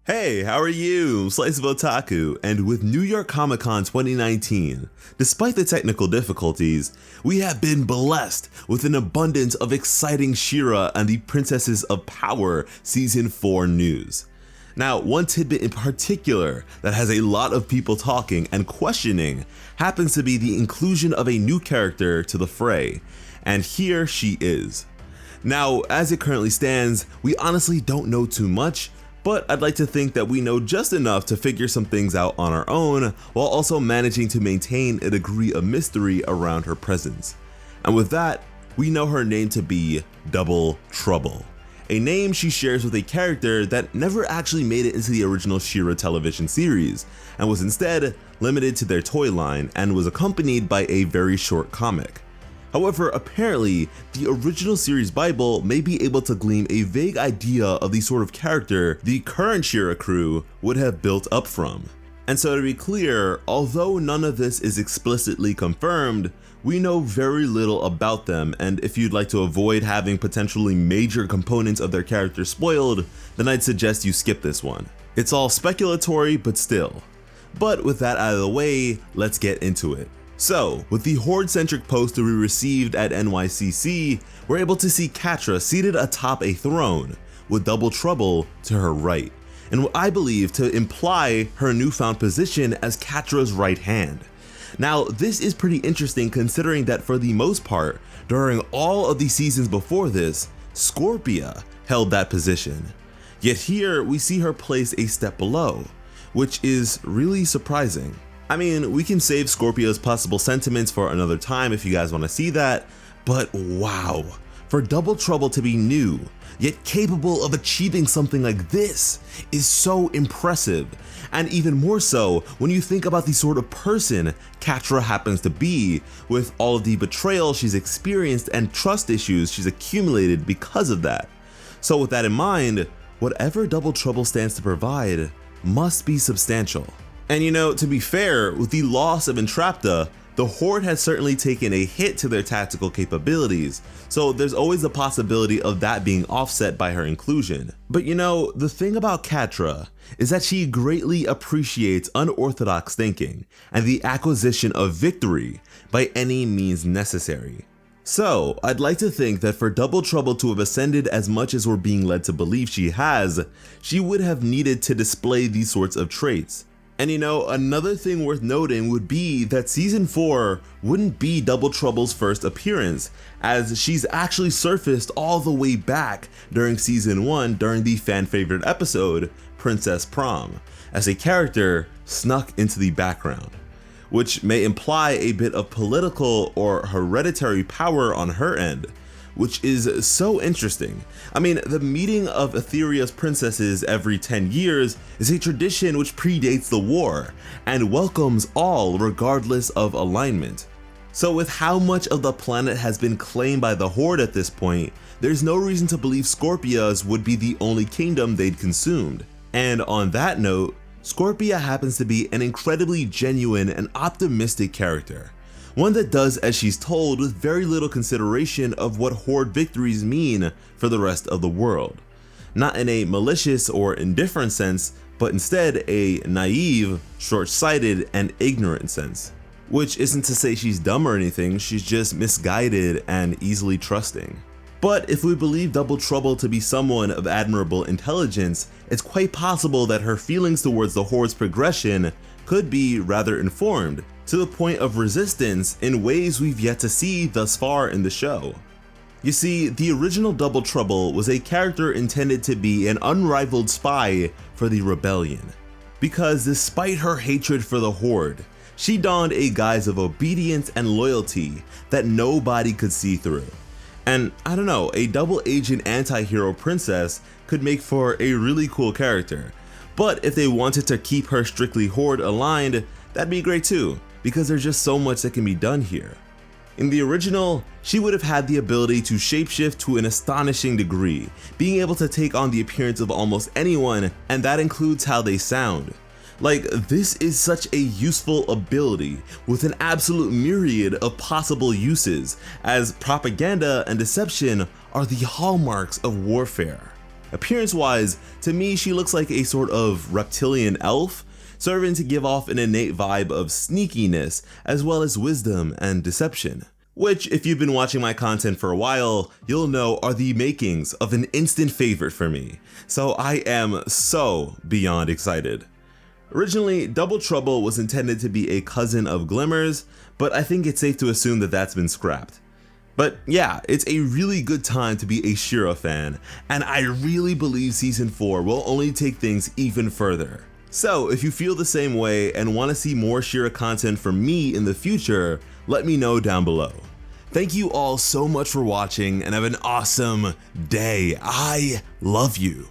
Hey, how are you? Slice of Otaku, and with New York Comic Con 2019, despite the technical difficulties, we have been blessed with an abundance of exciting She-Ra and the Princesses of Power Season 4 news. Now, one tidbit in particular that has a lot of people talking and questioning happens to be the inclusion of a new character to the fray, and here she is. Now, as it currently stands, we honestly don't know too much, but I'd like to think that we know just enough to figure some things out on our own, while also managing to maintain a degree of mystery around her presence. And with that, we know her name to be Double Trouble, a name she shares with a character that never actually made it into the original She-Ra television series, and was instead limited to their toy line and was accompanied by a very short comic. However, apparently, the original series Bible may be able to glean a vague idea of the sort of character the current She-Ra crew would have built up from. And so to be clear, although none of this is explicitly confirmed, we know very little about them, and if you'd like to avoid having potentially major components of their character spoiled, then I'd suggest you skip this one. It's all speculatory, but still. But with that out of the way, let's get into it. So, with the Horde-centric poster we received at NYCC, we're able to see Catra seated atop a throne, with Double Trouble to her right, and what I believe to imply her newfound position as Catra's right hand. Now, this is pretty interesting considering that for the most part, during all of the seasons before this, Scorpia held that position. Yet here, we see her placed a step below, which is really surprising. I mean, we can save Scorpia's possible sentiments for another time if you guys want to see that, but wow, for Double Trouble to be new, yet capable of achieving something like this is so impressive, and even more so when you think about the sort of person Catra happens to be, with all of the betrayal she's experienced and trust issues she's accumulated because of that. So with that in mind, whatever Double Trouble stands to provide must be substantial. And you know, to be fair, with the loss of Entrapta, the Horde has certainly taken a hit to their tactical capabilities, so there's always the possibility of that being offset by her inclusion. But you know, the thing about Catra is that she greatly appreciates unorthodox thinking and the acquisition of victory by any means necessary. So, I'd like to think that for Double Trouble to have ascended as much as we're being led to believe she has, she would have needed to display these sorts of traits. And you know, another thing worth noting would be that Season 4 wouldn't be Double Trouble's first appearance, as she's actually surfaced all the way back during Season 1 during the fan-favorite episode, Princess Prom, as a character snuck into the background, which may imply a bit of political or hereditary power on her end, which is so interesting. I mean, the meeting of Etheria's princesses every 10 years is a tradition which predates the war, and welcomes all regardless of alignment. So with how much of the planet has been claimed by the Horde at this point, there's no reason to believe Scorpia's would be the only kingdom they'd consumed. And on that note, Scorpia happens to be an incredibly genuine and optimistic character. One that does as she's told with very little consideration of what Horde victories mean for the rest of the world. Not in a malicious or indifferent sense, but instead a naive, short-sighted, and ignorant sense. Which isn't to say she's dumb or anything, she's just misguided and easily trusting. But if we believe Double Trouble to be someone of admirable intelligence, it's quite possible that her feelings towards the Horde's progression could be rather informed, to the point of resistance in ways we've yet to see thus far in the show. You see, the original Double Trouble was a character intended to be an unrivaled spy for the rebellion, because despite her hatred for the Horde, she donned a guise of obedience and loyalty that nobody could see through. And I don't know, a double agent anti-hero princess could make for a really cool character, but if they wanted to keep her strictly Horde aligned, that'd be great too, because there's just so much that can be done here. In the original, she would have had the ability to shapeshift to an astonishing degree, being able to take on the appearance of almost anyone, and that includes how they sound. Like, this is such a useful ability with an absolute myriad of possible uses, as propaganda and deception are the hallmarks of warfare. Appearance-wise, to me she looks like a sort of reptilian elf, serving to give off an innate vibe of sneakiness as well as wisdom and deception, which, if you've been watching my content for a while, you'll know are the makings of an instant favorite for me, so I am so beyond excited. Originally, Double Trouble was intended to be a cousin of Glimmer's, but I think it's safe to assume that that's been scrapped. But yeah, it's a really good time to be a She-Ra fan, and I really believe Season 4 will only take things even further. So if you feel the same way and want to see more She-Ra content from me in the future, let me know down below. Thank you all so much for watching and have an awesome day. I love you.